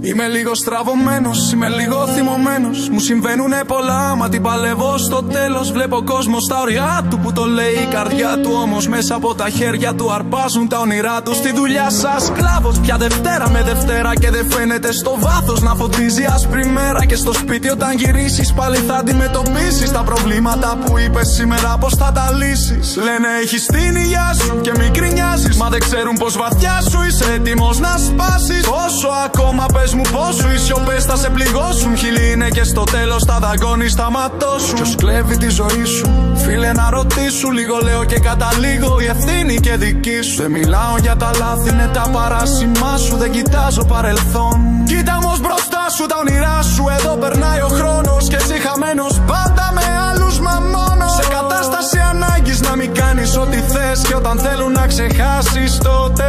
Είμαι λίγο στραβωμένος, είμαι λίγο θυμωμένος. Μου συμβαίνουνε πολλά, μα την παλεύω στο τέλος. Βλέπω κόσμο στα ωριά του που το λέει η καρδιά του. Όμως μέσα από τα χέρια του αρπάζουν τα όνειρά του. Στη δουλειά σας σκλάβος, πια Δευτέρα με Δευτέρα. Και δεν φαίνεται στο βάθος να φωτίζει άσπρη μέρα. Και στο σπίτι όταν γυρίσεις πάλι θα αντιμετωπίσεις τα προβλήματα που είπες σήμερα πως θα τα λύσεις. Λένε έχεις την υγειά σου και μη γκρινιάζεις, μα δεν ξέρουν πως βαθιά σου είσαι έτοιμος να σπάσεις. Πόσο ακόμα πες μου, πόσο οι σιωπές θα σε πληγώσουν. Χίλιοι είναι και στο τέλος θα δαγκώνεις τα ματώσουν. Ποιος κλέβει τη ζωή σου, φίλε να ρωτήσου. Λίγο λέω και καταλήγω, η ευθύνη και δική σου. Δεν μιλάω για τα λάθη, είναι τα παράσημά σου. Δεν κοιτάζω παρελθόν, κοίτα όμως μπροστά σου τα όνειρά σου. Εδώ περνάει ο χρόνος και εσύ χαμένος πάντα με άλλους μα μόνος. Σε κατάσταση ανάγκης να μην κάνεις ό,τι θες. Και όταν θέλουν να ξεχάσεις τότε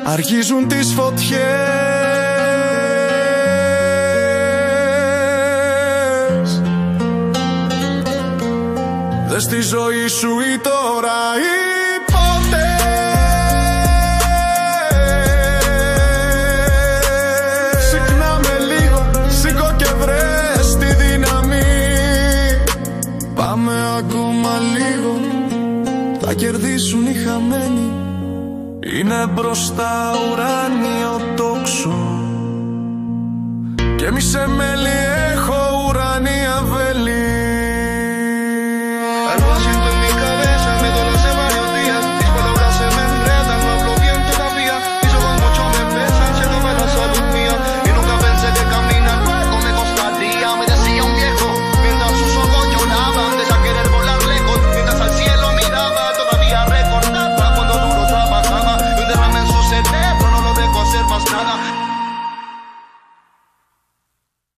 αρχίζουν τις φωτιές. Δες τη ζωή σου ή τώρα ή ποτέ. Συχνά με λίγο, σήκω και βρες τη δύναμη. Πάμε ακόμα λίγο, θα κερδίσουν οι χαμένοι. Είναι μπροστά ουράνιο τόξο και μη σε με